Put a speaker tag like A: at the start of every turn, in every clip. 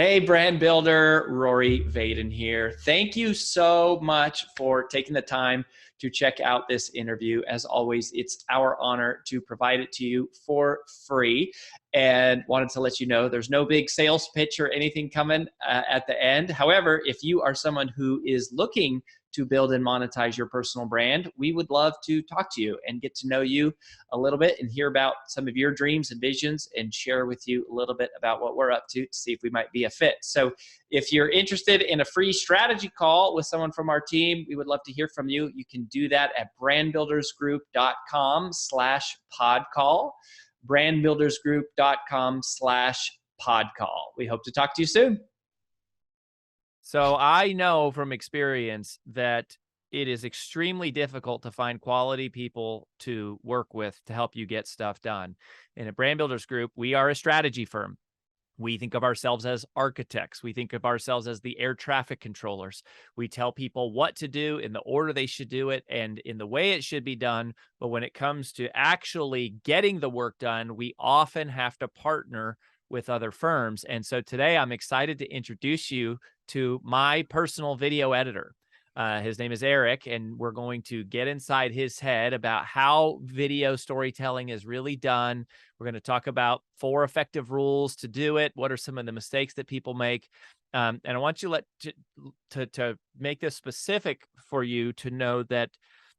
A: Hey, brand builder, Rory Vaden here. Thank you so much for taking the time to check out this interview. As always, it's our honor to provide it to you for free. And wanted to let you know there's no big sales pitch or anything coming at the end. However, if you are someone who is looking to build and monetize your personal brand, we would love to talk to you and get to know you a little bit and hear about some of your dreams and visions and share with you a little bit about what we're up to see if we might be a fit. So if you're interested in a free strategy call with someone from our team, we would love to hear from you. You can do that at brandbuildersgroup.com/podcall, brandbuildersgroup.com/podcall. We hope to talk to you soon.
B: So I know from experience that it is extremely difficult to find quality people to work with to help you get stuff done. And at Brand Builders Group, we are a strategy firm. We think of ourselves as architects. We think of ourselves as the air traffic controllers. We tell people what to do in the order they should do it and in the way it should be done. But when it comes to actually getting the work done, we often have to partner with other firms. And so today I'm excited to introduce you to my personal video editor. His name is Eric, and we're going to get inside his head about how video storytelling is really done. We're going to talk about 4 effective rules to do it. What are some of the mistakes that people make? And I want you to make this specific for you to know that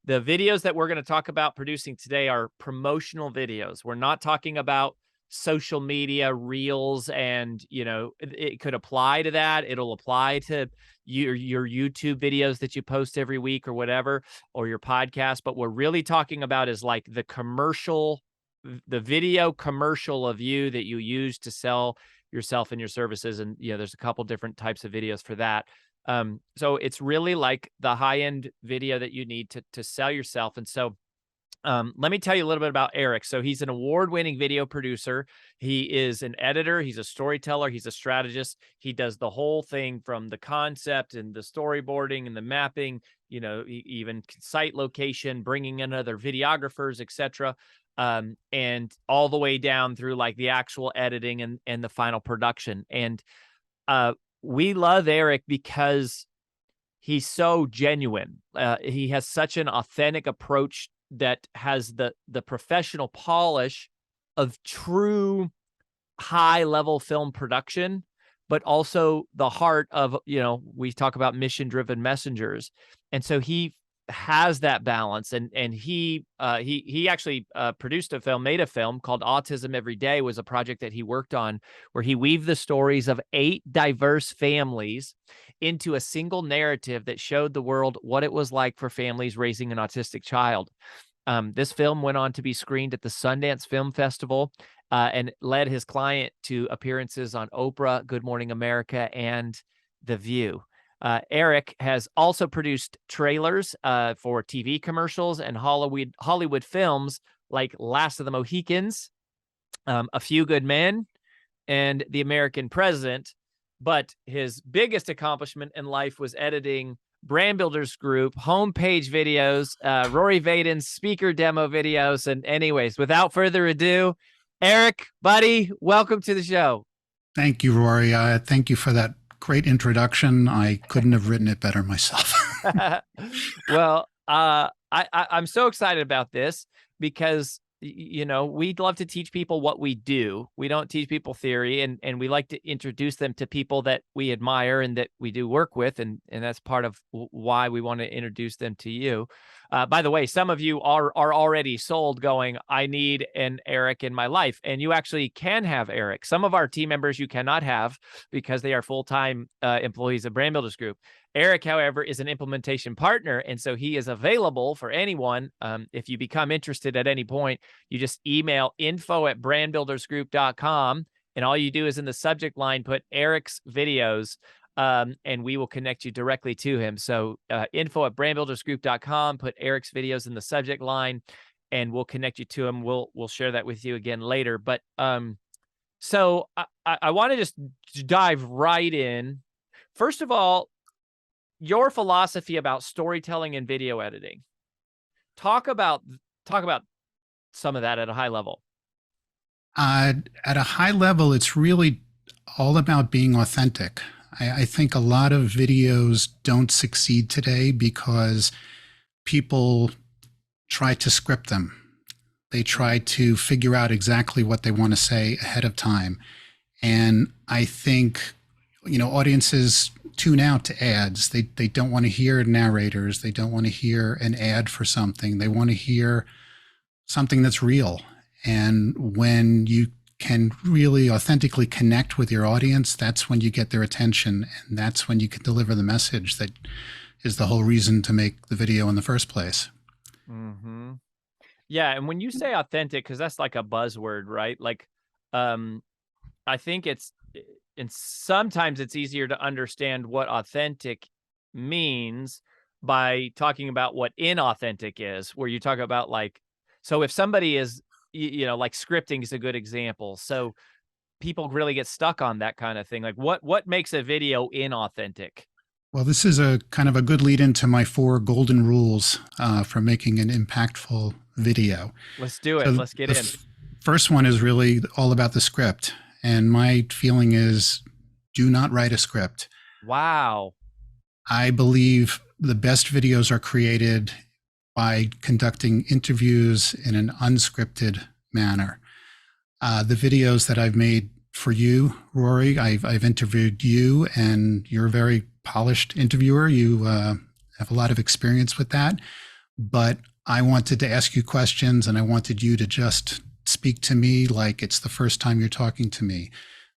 B: the videos that we're going to talk about producing today are promotional videos. We're not talking about social media reels, and it could apply to that. It'll apply to your YouTube videos that you post every week or whatever, or your podcast. But what we're really talking about is like the video commercial of you that you use to sell yourself and your services. And there's a couple different types of videos for that. So it's really like the high-end video that you need to sell yourself. And so let me tell you a little bit about Eric. So he's an award-winning video producer. He is an editor. He's a storyteller. He's a strategist. He does the whole thing from the concept and the storyboarding and the mapping, even site location, bringing in other videographers, etc. And all the way down through like the actual editing and the final production. And we love Eric because he's so genuine. He has such an authentic approach that has the professional polish of true high-level film production, but also the heart of, we talk about mission-driven messengers. And so he has that balance. And he actually made a film called Autism Every Day, was a project that he worked on, where he weaved the stories of 8 diverse families into a single narrative that showed the world what it was like for families raising an autistic child. This film went on to be screened at the Sundance Film Festival and led his client to appearances on Oprah, Good Morning America, and The View. Eric has also produced trailers for TV commercials and Hollywood films like Last of the Mohicans, A Few Good Men, and The American President. But his biggest accomplishment in life was editing Brand Builders Group homepage videos, Rory Vaden's speaker demo videos. And anyways, without further ado, Eric, buddy, welcome to the show.
C: Thank you, Rory. Thank you for that great introduction. I couldn't have written it better myself.
B: Well, I'm so excited about this because we'd love to teach people what we do. We don't teach people theory, and we like to introduce them to people that we admire and that we do work with. And that's part of why we want to introduce them to you. By the way, some of you are already sold going, I need an Eric in my life. And you actually can have Eric. Some of our team members you cannot have because they are full-time employees of Brand Builders Group. Eric, however, is an implementation partner, and so he is available for anyone. If you become interested at any point, you just email info@brandbuildersgroup.com, and all you do is in the subject line put Eric's videos, and we will connect you directly to him. So info@brandbuildersgroup.com, put Eric's videos in the subject line, and we'll connect you to him. We'll share that with you again later. But so I want to just dive right in. First of all, your philosophy about storytelling and video editing. Talk about some of that at a high level.
C: At a high level, it's really all about being authentic. I think a lot of videos don't succeed today because people try to script them. They try to figure out exactly what they want to say ahead of time. And I think, audiences tune out to ads. They don't want to hear narrators. They don't want to hear an ad for something. They want to hear something that's real. And when you can really authentically connect with your audience, that's when you get their attention. And that's when you can deliver the message that is the whole reason to make the video in the first place.
B: Mm-hmm. Yeah. And when you say authentic, because that's like a buzzword, right? Like, I think and sometimes it's easier to understand what authentic means by talking about what inauthentic is, where you talk about like, so if somebody is, like scripting is a good example. So people really get stuck on that kind of thing. Like what makes a video inauthentic?
C: Well, this is a kind of a good lead into my 4 golden rules for making an impactful video.
B: Let's do it.
C: So
B: Let's get in.
C: First one is really all about the script. And my feeling is do not write a script.
B: Wow.
C: I believe the best videos are created by conducting interviews in an unscripted manner. The videos that I've made for you, Rory, I've interviewed you, and you're a very polished interviewer. You have a lot of experience with that. But I wanted to ask you questions, and I wanted you to just speak to me like it's the first time you're talking to me.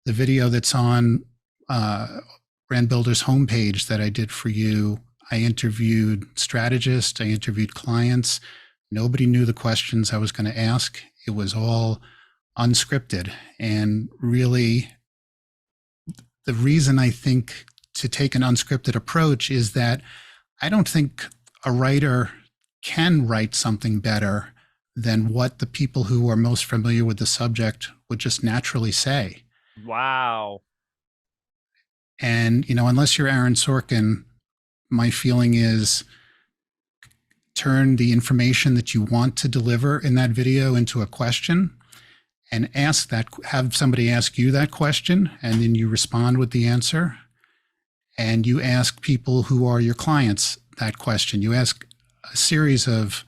C: The video that's on Brand Builder's homepage that I did for you, I interviewed strategists, I interviewed clients. Nobody knew the questions I was going to ask. It was all unscripted. And really, the reason I think to take an unscripted approach is that I don't think a writer can write something better than what the people who are most familiar with the subject would just naturally say.
B: Wow.
C: And, unless you're Aaron Sorkin, my feeling is turn the information that you want to deliver in that video into a question and have somebody ask you that question, and then you respond with the answer. And you ask people who are your clients that question. You ask a series of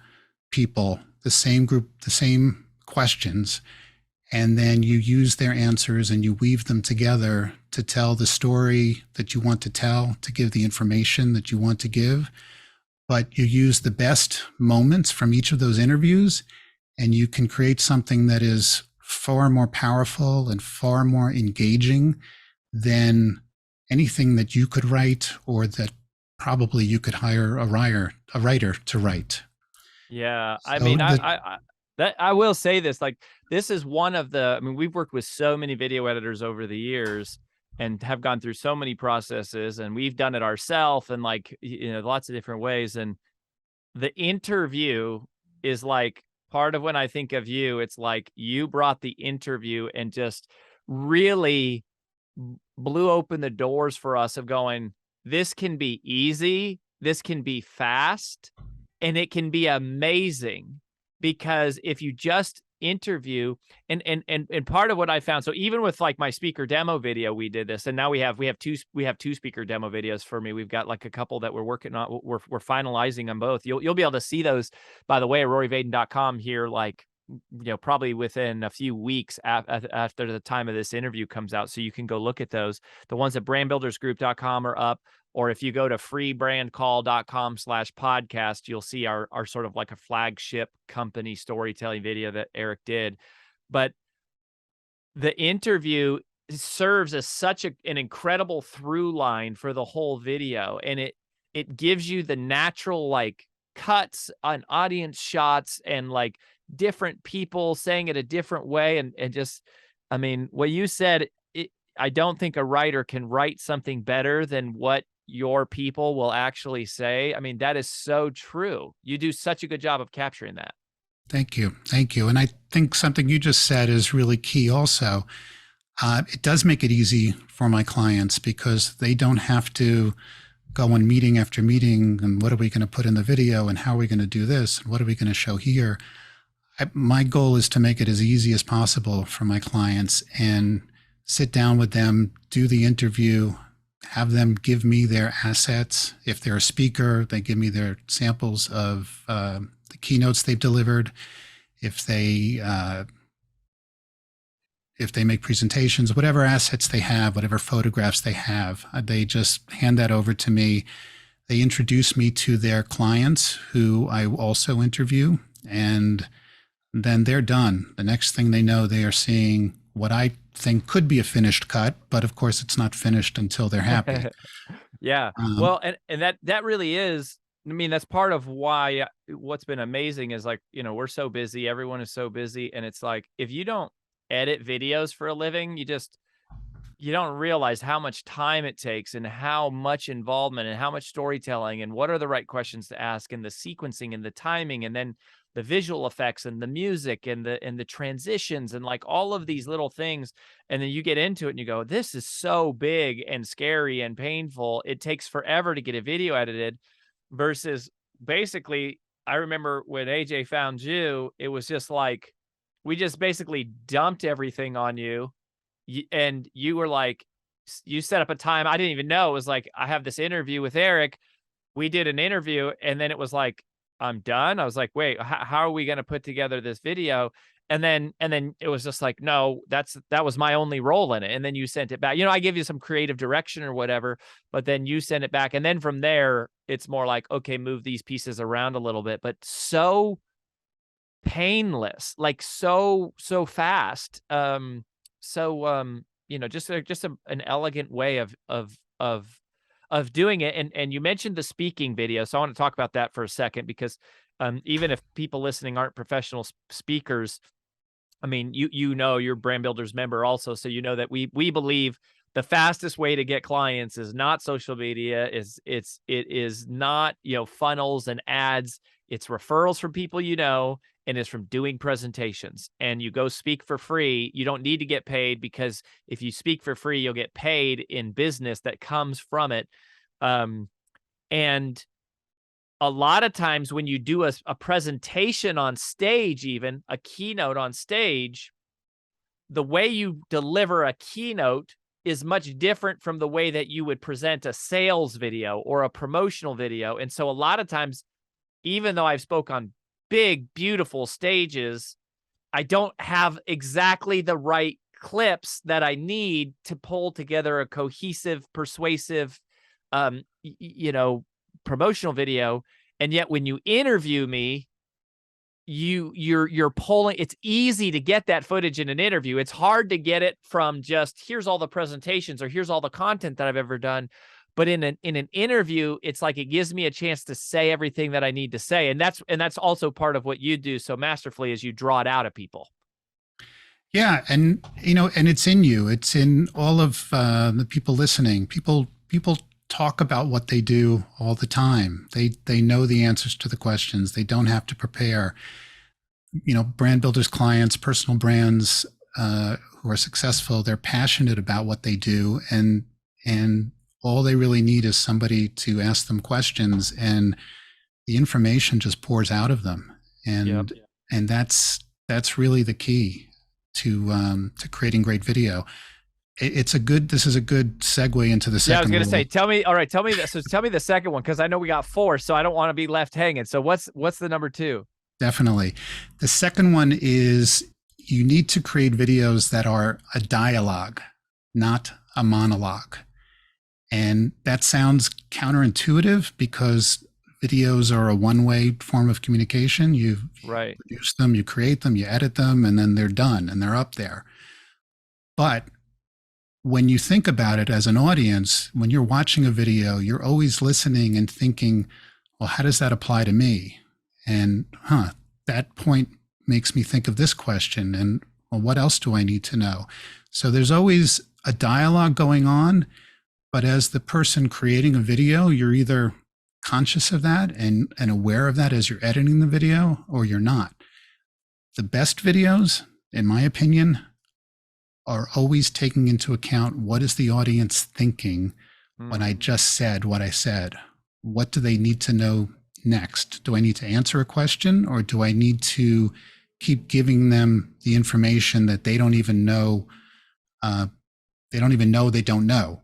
C: people, the same group, the same questions, and then you use their answers and you weave them together to tell the story that you want to tell, to give the information that you want to give. But you use the best moments from each of those interviews, and you can create something that is far more powerful and far more engaging than anything that you could write, or that probably you could hire a writer to write.
B: Yeah. I mean, I will say this, like, this is one of the, we've worked with so many video editors over the years and have gone through so many processes, and we've done it ourselves and like, lots of different ways. And the interview is like part of when I think of you, it's like you brought the interview and just really blew open the doors for us of going, this can be easy, this can be fast, and it can be amazing. Because if you just interview, and part of what I found, so even with like my speaker demo video, we did this, and now we have two speaker demo videos for me. We've got like a couple that we're working on. We're finalizing on both. You'll be able to see those, by the way, at roryvaden.com here, like, probably within a few weeks after the time of this interview comes out. So you can go look at those. The ones at brandbuildersgroup.com are up. Or if you go to freebrandcall.com/podcast, you'll see our sort of like a flagship company storytelling video that Eric did. But the interview serves as such an incredible through line for the whole video. And it gives you the natural like cuts on audience shots and like different people saying it a different way. And just, what you said, I don't think a writer can write something better than what your people will actually say. That is so true. You do such a good job of capturing that.
C: Thank you. Thank you. And I think something you just said is really key also. It does make it easy for my clients because they don't have to go on meeting after meeting and what are we going to put in the video and how are we going to do this and what are we going to show here. My goal is to make it as easy as possible for my clients, and sit down with them, do the interview, have them give me their assets. If they're a speaker, they give me their samples of the keynotes they've delivered. If they make presentations, whatever assets they have, whatever photographs they have, they just hand that over to me. They introduce me to their clients who I also interview, and then they're done. The next thing they know, they are seeing what I think could be a finished cut, but of course it's not finished until they're happy.
B: Yeah. Well, and that really is, I mean, that's part of why what's been amazing is like, you know, we're so busy, everyone is so busy. And it's like, if you don't edit videos for a living, you don't realize how much time it takes and how much involvement and how much storytelling and what are the right questions to ask and the sequencing and the timing and then the visual effects and the music and the transitions and like all of these little things. And then you get into it and you go, this is so big and scary and painful. It takes forever to get a video edited versus basically, I remember when AJ found you, it was just like, we just basically dumped everything on you. And you were like, you set up a time. I didn't even know. It was like, I have this interview with Eric. We did an interview and then it was like, I'm done. I was like, wait, how are we going to put together this video? And then it was just like, no, that was my only role in it. And then you sent it back. You know, I give you some creative direction or whatever, but then you send it back. And then from there, it's more like, okay, move these pieces around a little bit, but so painless, like so fast. You know, just an elegant way of doing it. And you mentioned the speaking video. So I want to talk about that for a second, because even if people listening aren't professional speakers, I mean, you know, you're Brand Builders member also. So you know that we believe the fastest way to get clients is not social media, it is not, you know, funnels and ads. It's referrals from people, you know, and it's from doing presentations. And you go speak for free. You don't need to get paid, because if you speak for free, you'll get paid in business that comes from it. And a lot of times when you do a presentation on stage, even a keynote on stage, the way you deliver a keynote is much different from the way that you would present a sales video or a promotional video. And so a lot of times, even though I've spoke on big, beautiful stages, I don't have exactly the right clips that I need to pull together a cohesive, persuasive, you know, promotional video. And yet when you interview me, you're pulling, it's easy to get that footage in an interview. It's hard to get it from just, here's all the presentations or here's all the content that I've ever done. But in an interview, it's like it gives me a chance to say everything that I need to say. And that's also part of what you do so masterfully, is you draw it out of people.
C: Yeah. And, you know, and it's in you. It's in all of the people listening. People talk about what they do all the time. They know the answers to the questions. They don't have to prepare. You know, Brand Builders clients, personal brands who are successful, they're passionate about what they do. And all they really need is somebody to ask them questions, and the information just pours out of them. And and that's really the key to creating great video. This is a good segue into the second.
B: Yeah, I was going to say, tell me the second one, because I know we got 4, so I don't want to be left hanging. So what's the number 2?
C: Definitely. The second one is, you need to create videos that are a dialogue, not a monologue. And that sounds counterintuitive, because videos are a one-way form of communication. You produce them, you create them, you edit them, and then they're done and they're up there. But when you think about it as an audience, when you're watching a video, you're always listening and thinking, well, how does that apply to me? And that point makes me think of this question. And well, what else do I need to know? So there's always a dialogue going on. But as the person creating a video, you're either conscious of that and aware of that as you're editing the video, or you're not. The best videos, in my opinion, are always taking into account, what is the audience thinking when I just said what I said? What do they need to know next? Do I need to answer a question, or do I need to keep giving them the information that they don't even know they don't even know they don't know.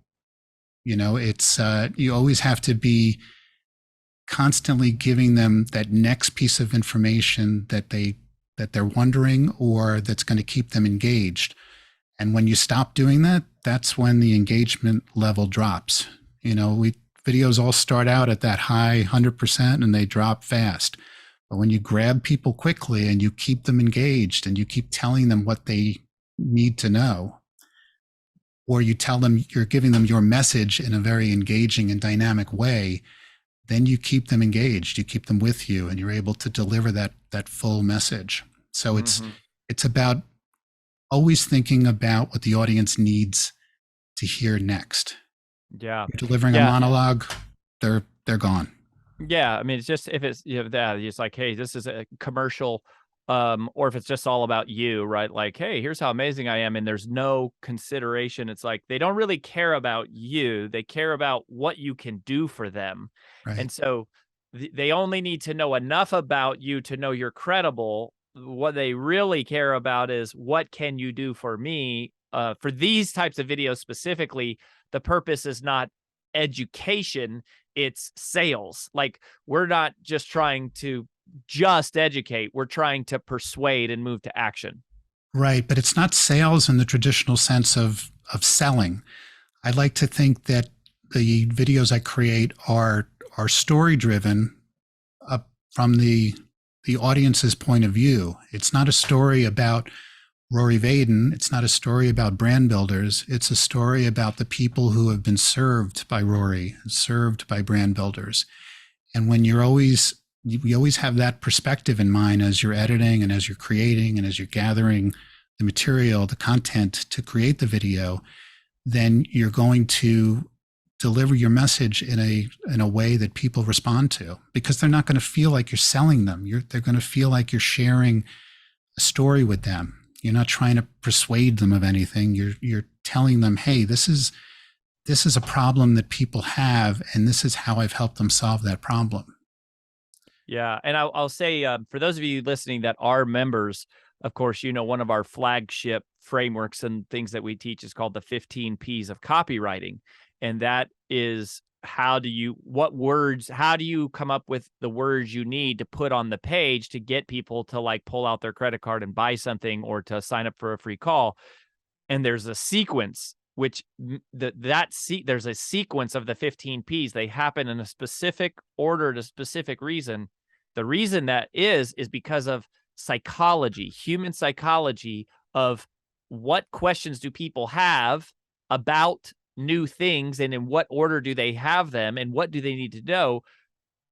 C: You know, it's you always have to be constantly giving them that next piece of information that they're wondering or that's going to keep them engaged. And when you stop doing that, that's when the engagement level drops. You know, videos all start out at that high 100% and they drop fast. But when you grab people quickly and you keep them engaged and you keep telling them what they need to know, or you tell them you're giving them your message in a very engaging and dynamic way, then you keep them engaged, you keep them with you, and you're able to deliver that full message. So it's about always thinking about what the audience needs to hear next.
B: Yeah.
C: You're delivering a monologue, they're gone.
B: Yeah, I mean, it's just if it's that it's like, hey, this is a commercial, or if it's just all about you, right? Like, hey, here's how amazing I am, and there's no consideration. It's like they don't really care about you; they care about what you can do for them,
C: Right.
B: and so they only need to know enough about you to know you're credible. What they really care about is what can you do for me. For these types of videos specifically, the purpose is not education, it's sales. Like, we're not just trying to just educate, we're trying to persuade and move to action.
C: Right, but it's not sales in the traditional sense of selling. I like to think that the videos I create are story driven from the audience's point of view. It's not a story about Rory Vaden. It's not a story about brand builders. It's a story about the people who have been served by Rory, served by brand builders. And when we always have that perspective in mind as you're editing and as you're creating and as you're gathering the material, the content to create the video, then you're going to deliver your message in a way that people respond to, because they're not going to feel like you're selling them. They're going to feel like you're sharing a story with them. You're not trying to persuade them of anything. You're telling them, hey, this is a problem that people have, and this is how I've helped them solve that problem.
B: Yeah, and I'll say, for those of you listening that are members, of course, you know, one of our flagship frameworks and things that we teach is called the 15 Ps of copywriting. And that is how do you come up with the words you need to put on the page to get people to like pull out their credit card and buy something or to sign up for a free call. And there's a sequence, which there's a sequence of the 15 Ps. They happen in a specific order, to a specific reason. The reason that is because of psychology, human psychology, of what questions do people have about new things, and in what order do they have them, and what do they need to know,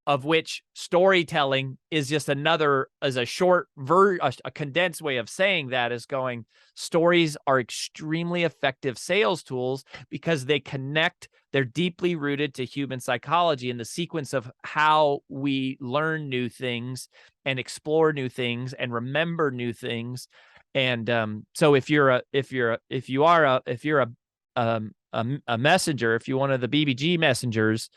B: of which storytelling is just a condensed way of saying that, is going, stories are extremely effective sales tools because they connect, they're deeply rooted to human psychology and the sequence of how we learn new things and explore new things and remember new things. And so if you are a messenger, if you're one of the BBG messengers,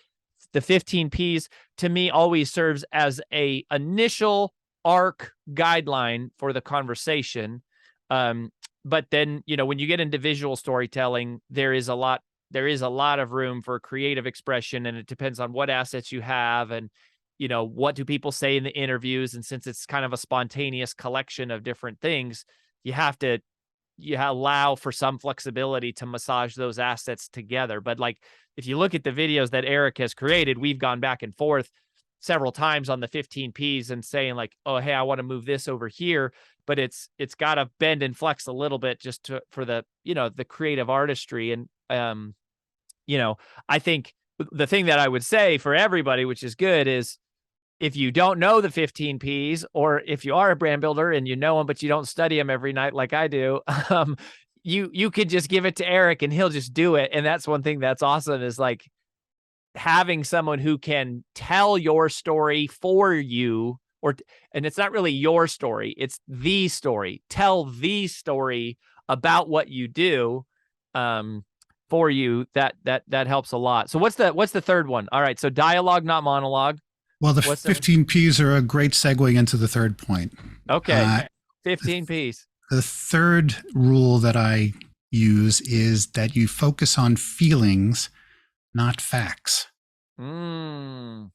B: the 15 Ps to me always serves as a initial arc guideline for the conversation. But then, you know, when you get into visual storytelling, there is a lot of room for creative expression, and it depends on what assets you have and, you know, what do people say in the interviews. And since it's kind of a spontaneous collection of different things, you allow for some flexibility to massage those assets together. But like, if you look at the videos that Eric has created, we've gone back and forth several times on the 15 Ps and saying like, oh, hey, I want to move this over here, but it's got to bend and flex a little bit just for the, you know, the creative artistry. And, you know, I think the thing that I would say for everybody, which is good, is if you don't know the 15 Ps, or if you are a brand builder and you know them, but you don't study them every night like I do, you could just give it to Eric and he'll just do it. And that's one thing that's awesome, is like having someone who can tell your story for you, and it's not really your story, it's the story. Tell the story about what you do for you. That helps a lot. So what's the third one? All right. So dialogue, not monologue.
C: Well, the 15 Ps are a great segue into the third point.
B: Okay. 15 Ps.
C: The third rule that I use is that you focus on feelings, not facts.
B: Mm.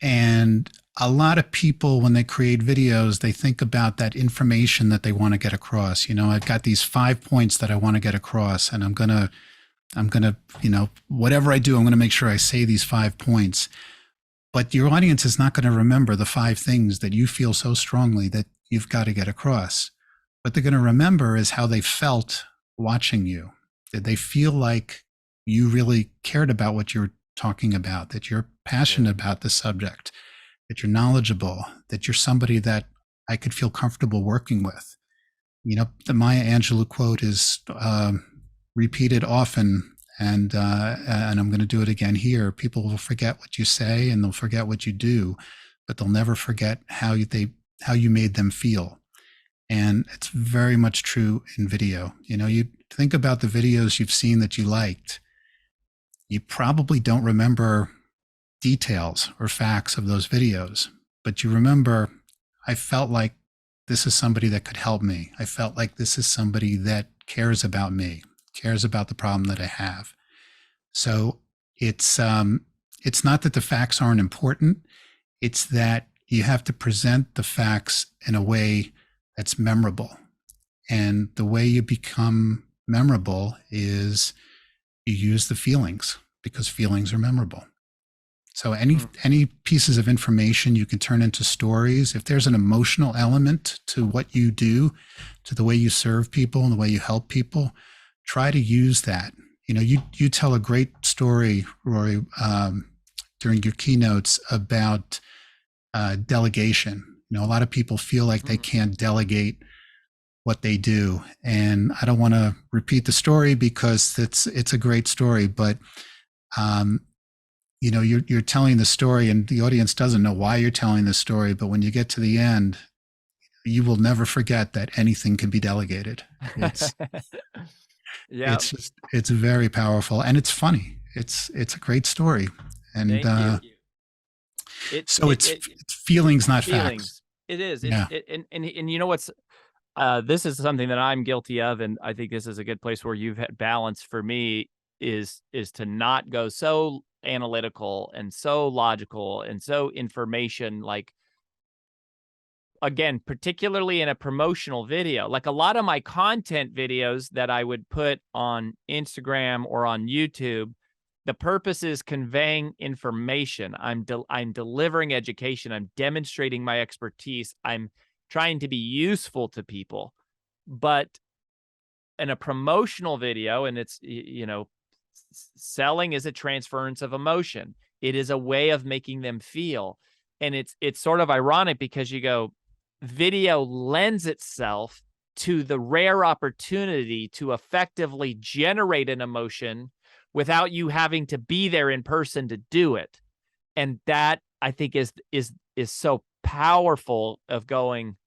C: And a lot of people, when they create videos, they think about that information that they want to get across. I've got these 5 points that I want to get across, and I'm going to, whatever I do, I'm going to make sure I say these 5 points. But your audience is not going to remember the 5 things that you feel so strongly that you've got to get across. What they're going to remember is how they felt watching you. Did they feel like you really cared about what you're talking about, that you're passionate about the subject, that you're knowledgeable, that you're somebody that I could feel comfortable working with? The Maya Angelou quote is repeated often, and I'm going to do it again here. People will forget what you say and they'll forget what you do, but they'll never forget how you made them feel. And it's very much true in video. You think about the videos you've seen that you liked. You probably don't remember details or facts of those videos, but you remember, I felt like this is somebody that could help me. I felt like this is somebody that cares about me, cares about the problem that I have. So it's not that the facts aren't important. It's that you have to present the facts in a way that's memorable. And the way you become memorable is you use the feelings, because feelings are memorable. So any pieces of information you can turn into stories. If there's an emotional element to what you do, to the way you serve people and the way you help people, try to use that. You tell a great story, Rory, during your keynotes about delegation. A lot of people feel like they can't delegate what they do. And I don't want to repeat the story because it's a great story, but you're telling the story and the audience doesn't know why you're telling the story, but when you get to the end, you will never forget that anything can be delegated.
B: Yeah,
C: it's very powerful, and it's funny. It's a great story. And
B: thank you.
C: It's feelings, not
B: feelings.
C: Facts.
B: It is.
C: Yeah.
B: And you know what's, this is something that I'm guilty of, and I think this is a good place where you've had balance for me is to not go so analytical and so logical and so information, like, again, particularly in a promotional video. Like a lot of my content videos that I would put on Instagram or on YouTube, the purpose is conveying information. I'm delivering education. I'm demonstrating my expertise. I'm trying to be useful to people. But in a promotional video, and it's, selling is a transference of emotion. It is a way of making them feel. And it's sort of ironic because you go, video lends itself to the rare opportunity to effectively generate an emotion without you having to be there in person to do it. And that, I think, is so powerful of going,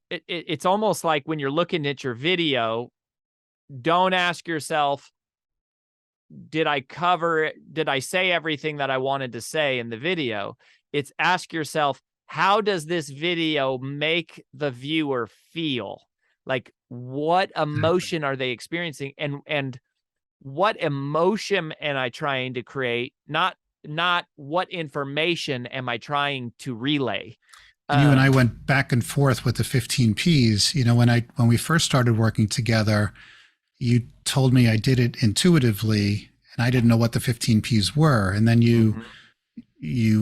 B: it's almost like when you're looking at your video, don't ask yourself, did I say everything that I wanted to say in the video? It's ask yourself, how does this video make the viewer feel? Like, what emotion are they experiencing? And what emotion am I trying to create? Not what information am I trying to relay?
C: You and I went back and forth with the 15 Ps. When we first started working together, you told me I did it intuitively and I didn't know what the 15 Ps were. And then you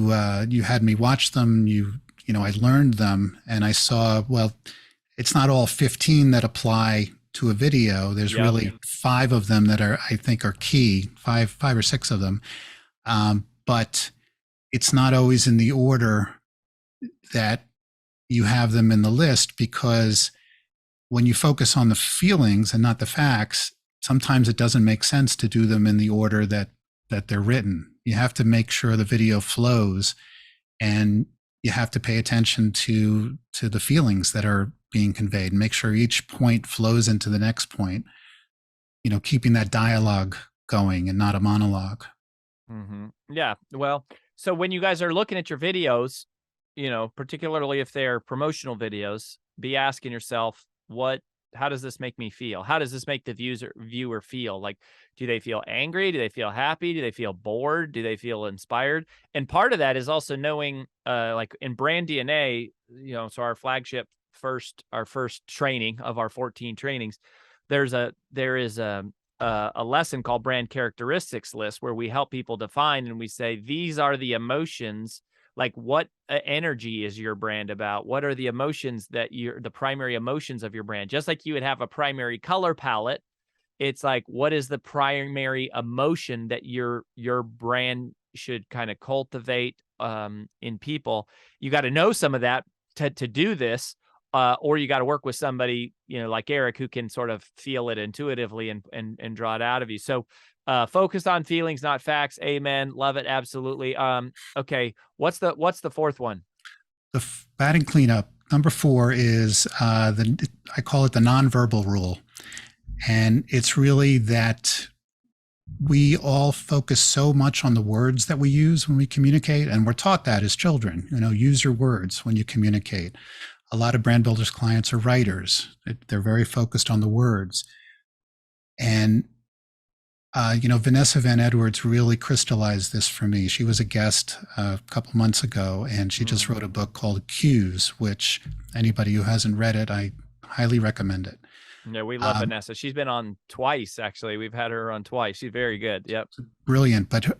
C: had me watch them. I learned them and I saw, well, it's not all 15 that apply to a video. There's really 5 of them that I think are key, five or 6 of them. But it's not always in the order that you have them in the list, because when you focus on the feelings and not the facts, sometimes it doesn't make sense to do them in the order that they're written. You have to make sure the video flows, and you have to pay attention to the feelings that are being conveyed and make sure each point flows into the next point, keeping that dialogue going and not a monologue.
B: Yeah. Well, so when you guys are looking at your videos, particularly if they're promotional videos, be asking yourself, what does this make me feel? How does this make the viewer feel? Like, do they feel angry? Do they feel happy? Do they feel bored? Do they feel inspired? And part of that is also knowing, like in Brand DNA, so our first training of our 14 trainings, there is a lesson called brand characteristics list, where we help people define, and we say, these are the emotions. Like, what energy is your brand about? What are the emotions the primary emotions of your brand? Just like you would have a primary color palette, it's like, what is the primary emotion that your brand should kind of cultivate in people? You got to know some of that to do this, or you got to work with somebody, like Eric, who can sort of feel it intuitively and draw it out of you. So focus on feelings, not facts. Amen. Love it. Absolutely. Okay. What's the fourth one?
C: The batting cleanup. Number 4 is I call it the nonverbal rule. And it's really that we all focus so much on the words that we use when we communicate. And we're taught that as children, use your words when you communicate. A lot of brand builders clients are writers. They're very focused on the words. And Vanessa Van Edwards really crystallized this for me. She was a guest a couple months ago, and she just wrote a book called Cues, which anybody who hasn't read it, I highly recommend it.
B: Yeah, we love Vanessa. She's been on twice, actually. We've had her on twice. She's very good. Yep.
C: Brilliant. But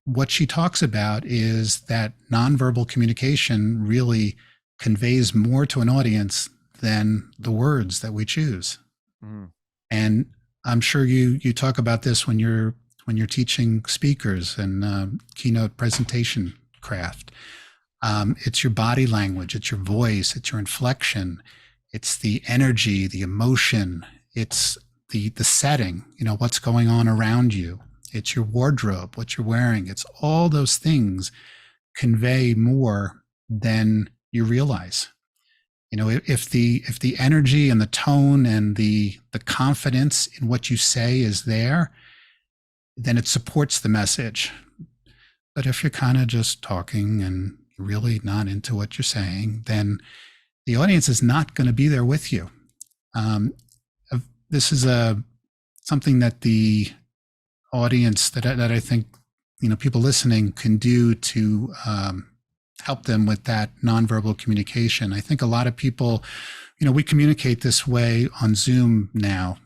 C: what she talks about is that nonverbal communication really conveys more to an audience than the words that we choose. And I'm sure you talk about this when you're teaching speakers and keynote presentation craft. It's your body language, it's your voice, it's your inflection, it's the energy, the emotion, it's the setting, what's going on around you. It's your wardrobe, what you're wearing. It's all those things convey more than you realize. If the energy and the tone and the confidence in what you say is there, then it supports the message. But if you're kind of just talking and really not into what you're saying, then the audience is not going to be there with you. This is something that the audience that I think people listening can do to help them with that nonverbal communication. I think a lot of people, we communicate this way on Zoom now.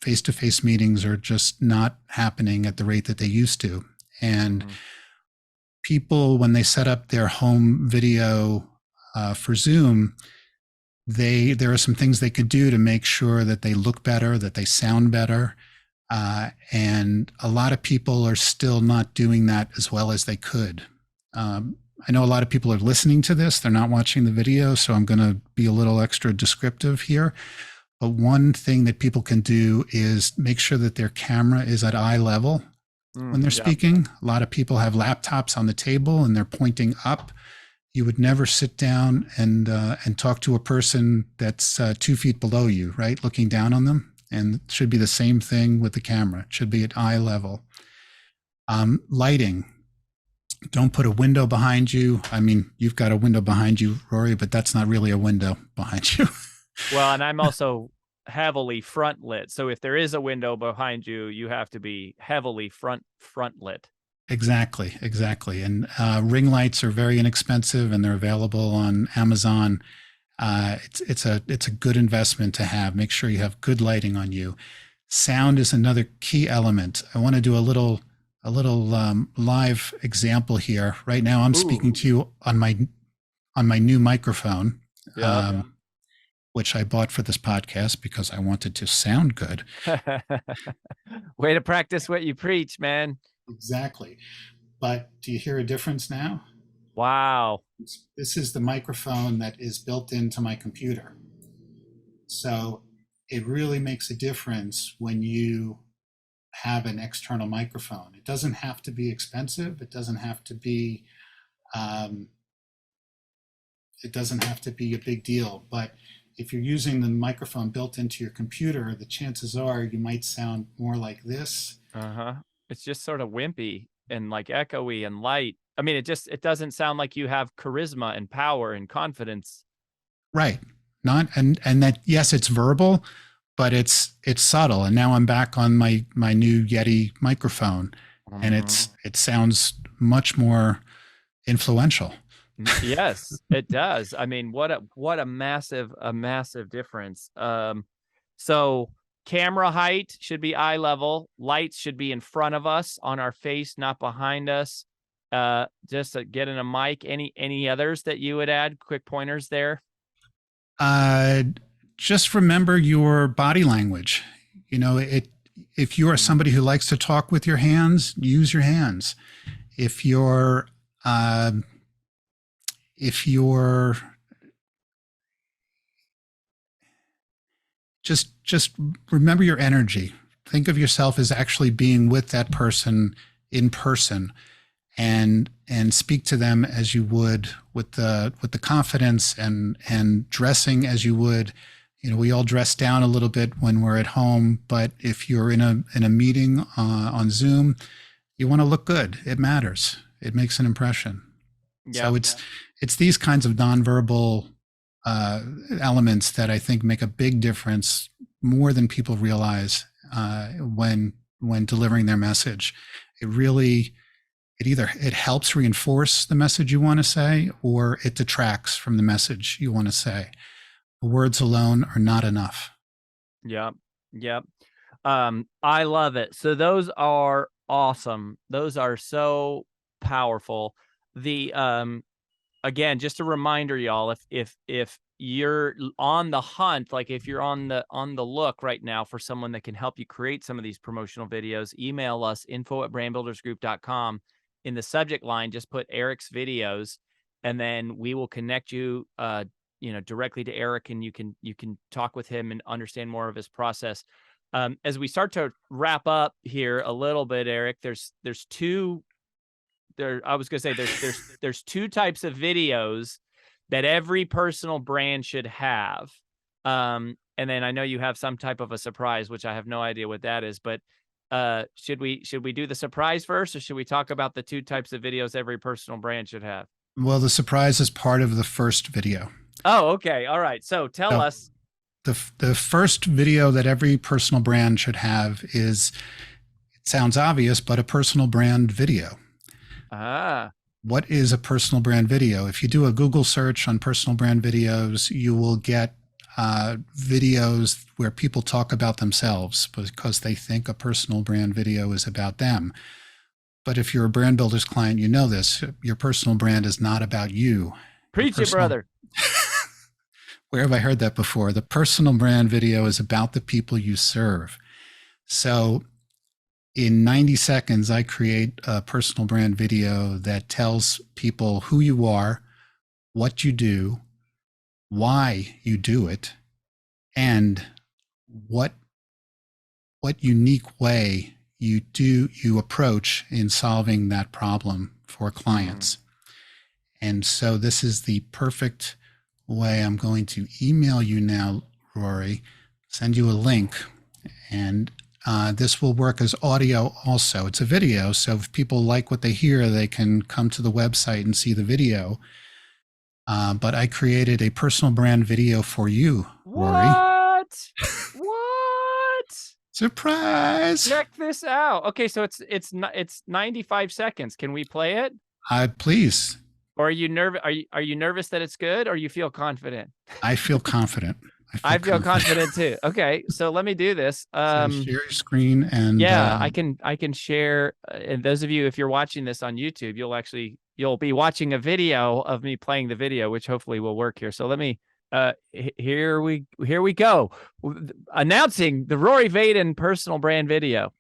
C: Face-to-face meetings are just not happening at the rate that they used to. And people, when they set up their home video for Zoom, there are some things they could do to make sure that they look better, that they sound better. And a lot of people are still not doing that as well as they could. I know a lot of people are listening to this. They're not watching the video, so I'm going to be a little extra descriptive here. But one thing that people can do is make sure that their camera is at eye level when they're speaking. A lot of people have laptops on the table and they're pointing up. You would never sit down and talk to a person that's 2 feet below you, right? Looking down on them. And it should be the same thing with the camera. It should be at eye level. Lighting. Don't put a window behind you. I mean, you've got a window behind you, Rory, but that's not really a window behind you.
B: Well, and I'm also heavily front lit. So if there is a window behind you, you have to be heavily front lit. Exactly.
C: And ring lights are very inexpensive, and they're available on Amazon. It's a good investment to have. Make sure you have good lighting on you. Sound is another key element. I want to do a little live example here. Right now, I'm speaking to you on my new microphone, which I bought for this podcast because I wanted to sound good.
B: Way to practice what you preach, man.
C: Exactly. But do you hear a difference now?
B: Wow.
C: This is the microphone that is built into my computer. So it really makes a difference when you have an external microphone. It doesn't have to be expensive. It doesn't have to be a big deal. But if you're using the microphone built into your computer, the chances are you might sound more like this.
B: It's just sort of wimpy and like echoey and light. I mean, it doesn't sound like you have charisma and power and confidence.
C: Right. Not and that, yes, it's verbal, but it's subtle. And now I'm back on my new Yeti microphone, and it sounds much more influential.
B: Yes, it does. I mean, what a massive difference. So camera height should be eye level. Lights should be in front of us, on our face, not behind us. Just getting a mic. Any others that you would add? Quick pointers there.
C: Just remember your body language. You know, if you are somebody who likes to talk with your hands, use your hands. If you're just remember your energy. Think of yourself as actually being with that person in person, and speak to them as you would with the confidence, and dressing as you would. You know, we all dress down a little bit when we're at home, but if you're in a meeting on Zoom, you want to look good. It matters. It makes an impression. Yeah. So it's these kinds of nonverbal elements that I think make a big difference, more than people realize, when delivering their message. It helps reinforce the message you want to say, or it detracts from the message you want to say. Words alone are not enough.
B: Yep. I love it. So those are awesome. Those are so powerful. The again, just a reminder, y'all, if you're on the hunt, like if you're on the look right now for someone that can help you create some of these promotional videos, email us, info@brandbuildersgroup.com. In the subject line, just put Eric's videos, and then we will connect you directly to Eric, and you can talk with him and understand more of his process. As we start to wrap up here a little bit, Eric, there's two types of videos that every personal brand should have. And then I know you have some type of a surprise, which I have no idea what that is, but should we do the surprise first, or should we talk about the two types of videos every personal brand should have?
C: Well, the surprise is part of the first video.
B: Oh, okay. All right. So tell us.
C: The first video that every personal brand should have is, it sounds obvious, but a personal brand video. What is a personal brand video? If you do a Google search on personal brand videos, you will get videos where people talk about themselves because they think a personal brand video is about them. But if you're a Brand Builders client, you know this. Your personal brand is not about you.
B: Preach it, brother.
C: Where have I heard that before? The personal brand video is about the people you serve. So in 90 seconds, I create a personal brand video that tells people who you are, what you do, why you do it, and what unique way you approach in solving that problem for clients. And so this is the perfect way. I'm going to email you now, Rory, send you a link, and this will work as audio also. It's a video, so if people like what they hear, they can come to the website and see the video. But I created a personal brand video for you, Rory.
B: What?
C: Surprise!
B: Check this out. Okay, so it's 95 seconds. Can we play it?
C: Please.
B: Or are you nervous? Are you nervous that it's good, or you feel confident?
C: I feel confident.
B: I feel confident too. Okay, so let me do this.
C: So share your screen, and
B: yeah, I can share. And those of you, if you're watching this on YouTube, you'll be watching a video of me playing the video, which hopefully will work here. So let me. Here we go. Announcing the Rory Vaden personal brand video.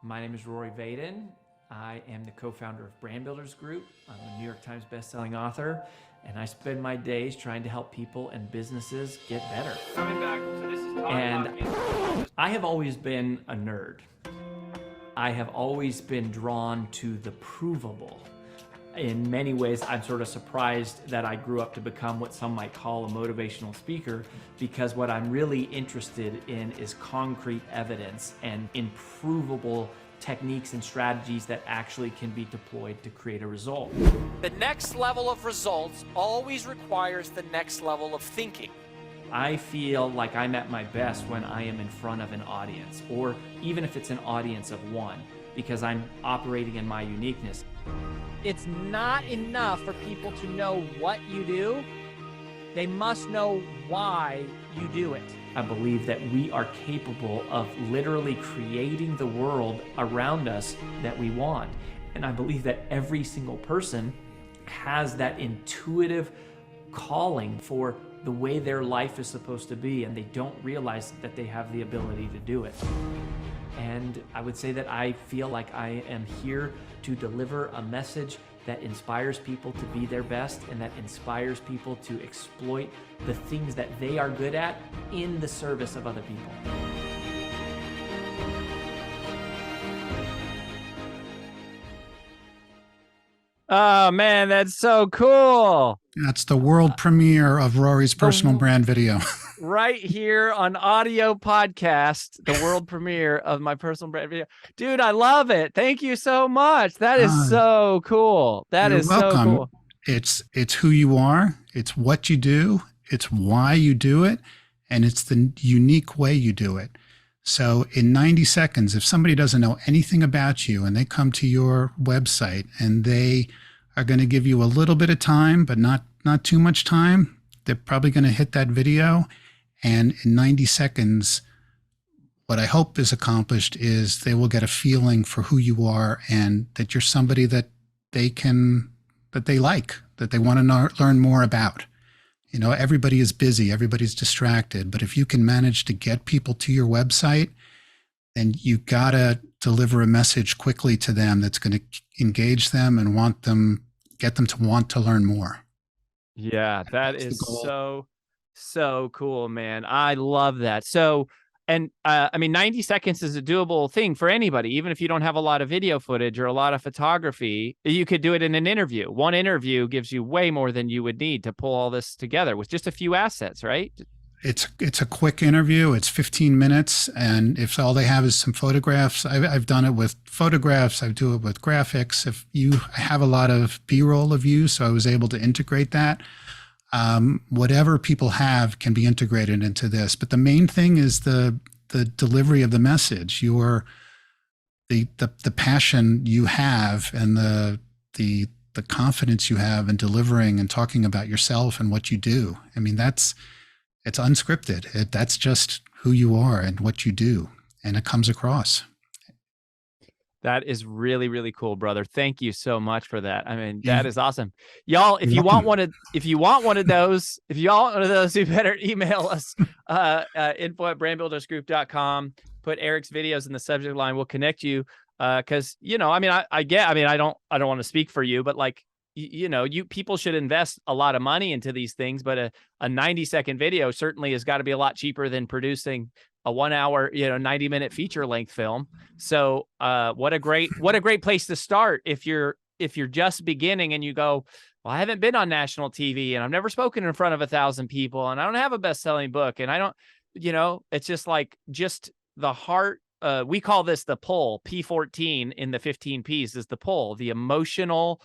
B: My name is Rory Vaden. I am the co-founder of Brand Builders Group. I'm a New York Times bestselling author, and I spend my days trying to help people and businesses get better. Coming back, so this is and I have always been a nerd. I have always been drawn to the provable. In many ways, I'm sort of surprised that I grew up to become what some might call a motivational speaker, because what I'm really interested in is concrete evidence and improvable techniques and strategies that actually can be deployed to create a result.
D: The next level of results always requires the next level of thinking.
A: I feel like I'm at my best when I am in front of an audience, or even if it's an audience of one, because I'm operating in my uniqueness.
B: It's not enough for people to know what you do. They must know why you do it.
A: I believe that we are capable of literally creating the world around us that we want. And I believe that every single person has that intuitive calling for the way their life is supposed to be, and they don't realize that they have the ability to do it. And I would say that I feel like I am here to deliver a message that inspires people to be their best, and that inspires people to exploit the things that they are good at in the service of other people.
B: Oh man, that's so cool.
C: That's the world premiere of Rory's personal brand video.
B: Right here on audio podcast, the world premiere of my personal brand video. Dude, I love it. Thank you so much. That is so cool. That is
C: welcome.
B: So cool.
C: It's who you are. It's what you do. It's why you do it. And it's the unique way you do it. So in 90 seconds, if somebody doesn't know anything about you and they come to your website and they are going to give you a little bit of time, but not too much time, they're probably going to hit that video. And in 90 seconds, what I hope is accomplished is they will get a feeling for who you are, and that you're somebody that they like, that they want to learn more about. You know, everybody is busy, everybody's distracted, but if you can manage to get people to your website, then you gotta deliver a message quickly to them that's going to engage them and get them to want to learn more.
B: Yeah, that is so cool, man. I love that. So, and I mean, 90 seconds is a doable thing for anybody, even if you don't have a lot of video footage or a lot of photography. You could do it in an interview. One interview gives you way more than you would need to pull all this together with just a few assets, right?
C: It's a quick interview. It's 15 minutes. And if all they have is some photographs, I've done it with photographs. I do it with graphics. If you have a lot of B-roll of you, so I was able to integrate that. Whatever people have can be integrated into this. But the main thing is the delivery of the message, the passion you have, and the confidence you have in delivering and talking about yourself and what you do. I mean, it's unscripted. That's just who you are and what you do, and it comes across.
B: That is really, really cool, brother. Thank you so much for that. I mean, that is awesome. Y'all, if you want one of those, you better email us, info@brandbuildersgroup.com. Put Eric's videos in the subject line. We'll connect you. Cause I don't want to speak for you, but like, people should invest a lot of money into these things, but a 90-second video certainly has got to be a lot cheaper than producing a 1 hour, 90-minute feature length film. So what a great place to start if you're just beginning and you go, well, I haven't been on national TV and I've never spoken in front of 1,000 people and I don't have a best-selling book and I don't, it's just like the heart. We call this the pull. P14 in the 15 Ps is the pull, the emotional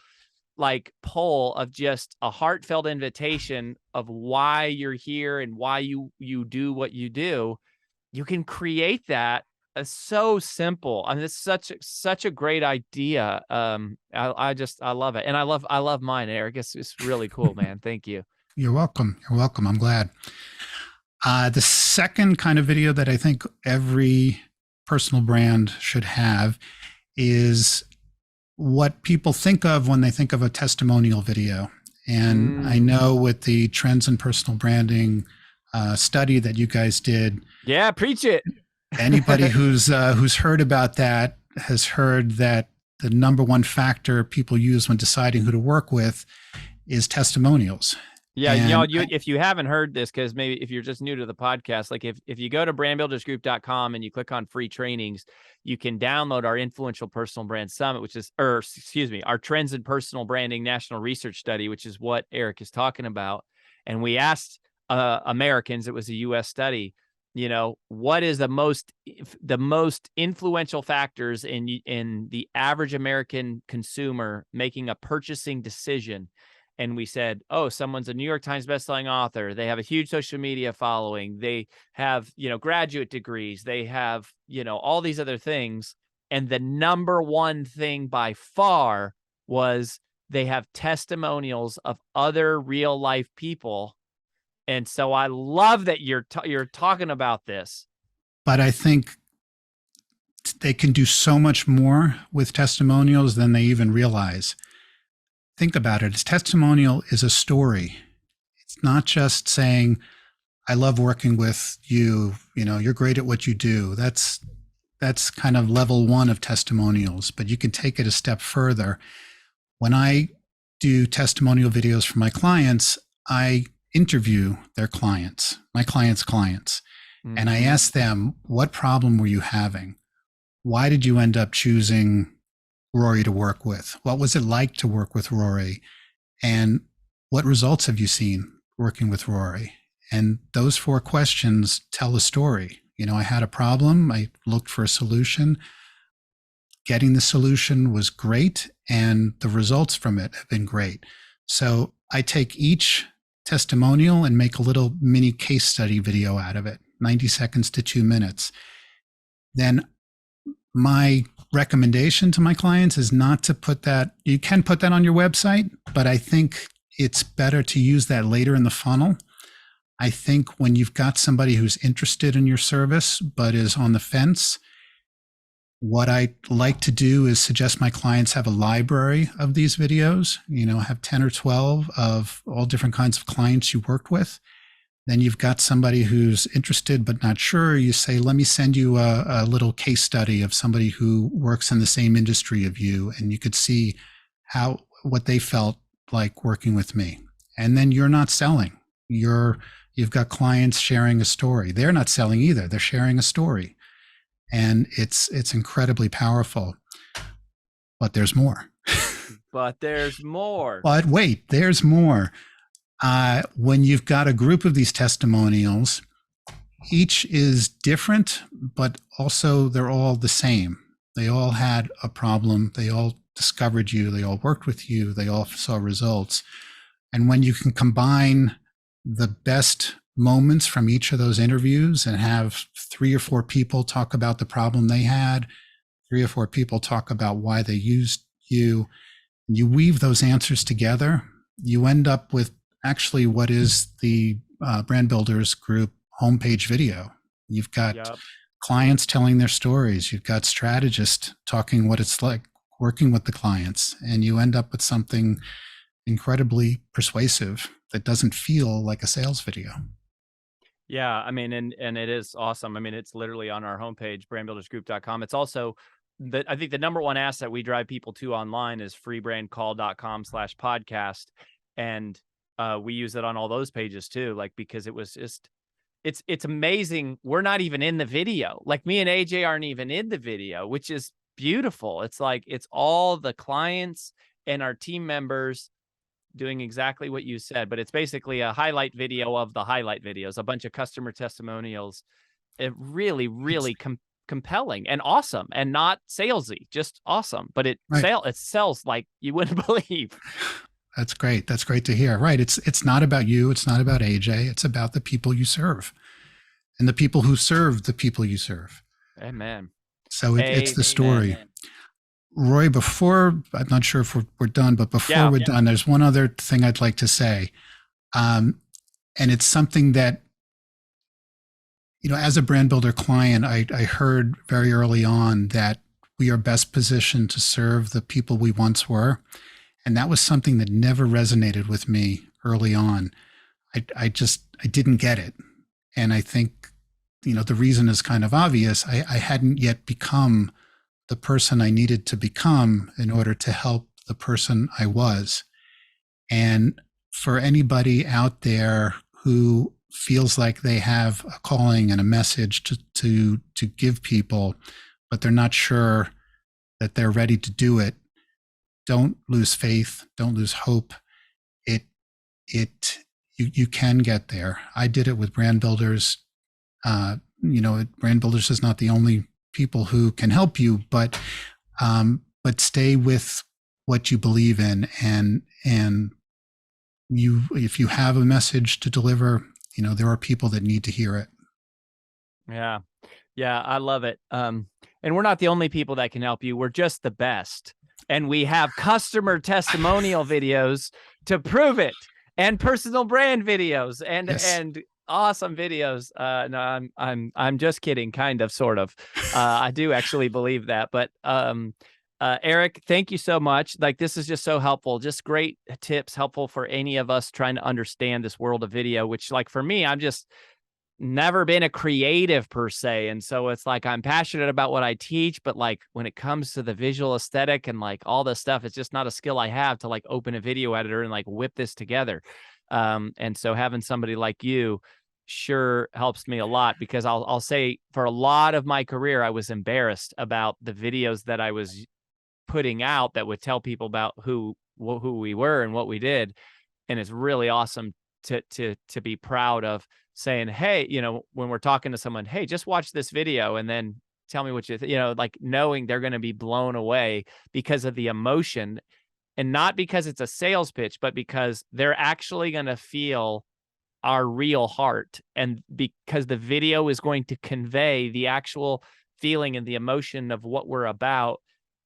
B: like pull of just a heartfelt invitation of why you're here and why you do what you do. You can create that. So simple. I mean, it's such a great idea. I love it. And I love mine, Eric. It's really cool, man. Thank you.
C: You're welcome. I'm glad. The second kind of video that I think every personal brand should have is what people think of when they think of a testimonial video. And I know with the Trends in Personal Branding study that you guys did.
B: Yeah, preach it.
C: Anybody who's heard about that has heard that the number one factor people use when deciding who to work with is testimonials.
B: Yeah, if you haven't heard this, because maybe if you're just new to the podcast, like if you go to brandbuildersgroup.com and you click on free trainings, you can download our Influential Personal Brand Summit, our Trends in Personal Branding National Research Study, which is what Eric is talking about. And we asked Americans, it was a U.S. study, what is the most influential factors in the average American consumer making a purchasing decision. and we said, oh, someone's a New York Times bestselling author, they have a huge social media following, they have, graduate degrees, they have, all these other things. And the number one thing by far was they have testimonials of other real life people. And so I love that you're talking about this.
C: But I think they can do so much more with testimonials than they even realize. Think about it. A testimonial is a story. It's not just saying, I love working with you, you're great at what you do. That's kind of level one of testimonials, but you can take it a step further. When I do testimonial videos for my clients, I interview their clients, my clients' clients, and I ask them, what problem were you having? Why did you end up choosing Rory to work with? What was it like to work with Rory? And what results have you seen working with Rory? And those 4 questions tell a story. I had a problem. I looked for a solution. Getting the solution was great, and the results from it have been great. So I take each testimonial and make a little mini case study video out of it, 90 seconds to 2 minutes. Then my recommendation to my clients is not to put that. You can put that on your website, but I think it's better to use that later in the funnel. I think when you've got somebody who's interested in your service but is on the fence, what I like to do is suggest my clients have a library of these videos, have 10 or 12 of all different kinds of clients you worked with. Then you've got somebody who's interested but not sure. You say, let me send you a little case study of somebody who works in the same industry of you, and you could see what they felt like working with me. And then you're not selling. You've got clients sharing a story. They're not selling either. They're sharing a story. And it's incredibly powerful. But there's more.
B: But there's more.
C: But wait, there's more. When you've got a group of these testimonials, each is different, but also they're all the same. They all had a problem. They all discovered you. They all worked with you. They all saw results. And when you can combine the best moments from each of those interviews and have 3 or 4 people talk about the problem they had, 3 or 4 people talk about why they used you, and you weave those answers together, you end up with actually what is the Brand Builders Group homepage video. You've got clients telling their stories. You've got strategists talking what it's like working with the clients, and you end up with something incredibly persuasive that doesn't feel like a sales video.
B: Yeah, I mean, and it is awesome. I mean, it's literally on our homepage, brandbuildersgroup.com. It's also I think the number one asset we drive people to online is freebrandcall.com/podcast. And we use it on all those pages too, because it was just, it's amazing. We're not even in the video. Like, me and AJ aren't even in the video, which is beautiful. It's it's all the clients and our team members doing exactly what you said, but it's basically a highlight video of the highlight videos, a bunch of customer testimonials. It really, really compelling and awesome, and not salesy, just awesome. But it sells like you wouldn't believe.
C: That's great. That's great to hear. Right. It's not about you. It's not about AJ. It's about the people you serve and the people who serve the people you serve.
B: Amen.
C: So it's the story. Amen. Roy, I'm not sure if we're done, but before we're done, there's one other thing I'd like to say. And it's something that, as a brand builder client, I heard very early on that we are best positioned to serve the people we once were. And that was something that never resonated with me early on. I didn't get it. And I think, the reason is kind of obvious. I hadn't yet become the person I needed to become in order to help the person I was. And for anybody out there who feels like they have a calling and a message to give people, but they're not sure that they're ready to do it, don't lose faith. Don't lose hope. You can get there. I did it with Brand Builders. Brand Builders is not the only people who can help you, but stay with what you believe in and if you have a message to deliver, there are people that need to hear it.
B: Yeah. Yeah, I love it. And we're not the only people that can help you. We're just the best. And we have customer testimonial videos to prove it, and personal brand videos, and
C: Yes.
B: and awesome videos. No, I'm just kidding, kind of, sort of. I do actually believe that. But Eric, thank you so much. Like, this is just so helpful. Just great tips, helpful for any of us trying to understand this world of video, which, like, for me, I'm just never been a creative per se. And so it's like, I'm passionate about what I teach, but like when it comes to the visual aesthetic and like all this stuff, it's just not a skill I have to like open a video editor and like whip this together. And so having somebody like you sure helps me a lot, because I'll say for a lot of my career, I was embarrassed about the videos that I was putting out that would tell people about who we were and what we did. And it's really awesome to be proud of saying, hey, when we're talking to someone, hey, just watch this video and then tell me what you like, knowing they're going to be blown away because of the emotion, and not because it's a sales pitch, but because they're actually going to feel our real heart, and because the video is going to convey the actual feeling and the emotion of what we're about.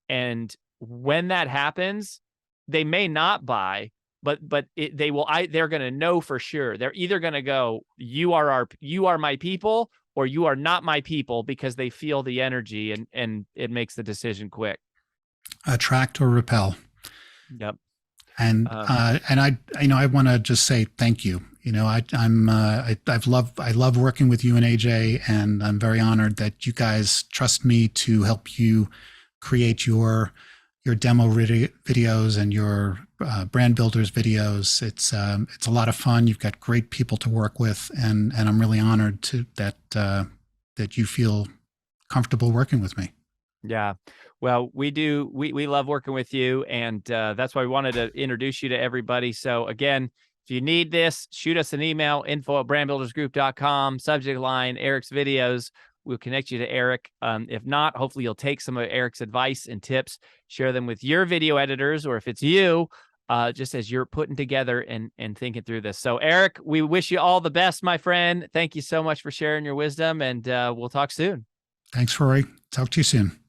B: And when that happens, they may not buy, but they will. They're going to know for sure. They're either going to go, you are my people, or you are not my people, because they feel the energy, and it makes the decision quick.
C: Attract or repel.
B: Yep.
C: And I want to just say thank you. I love working with you and AJ, and I'm very honored that you guys trust me to help you create your demo videos and your brand builders videos. It's a lot of fun. You've got great people to work with, and I'm really honored that you feel comfortable working with me.
B: Yeah. Well, we do. We love working with you, and that's why we wanted to introduce you to everybody. So again, if you need this, shoot us an email, info@brandbuildersgroup.com, subject line Eric's videos. We'll connect you to Eric. If not, hopefully you'll take some of Eric's advice and tips, share them with your video editors, or if it's you, just as you're putting together and thinking through this. So Eric, we wish you all the best, my friend. Thank you so much for sharing your wisdom, and we'll talk soon.
C: Thanks, Rory. Talk to you soon.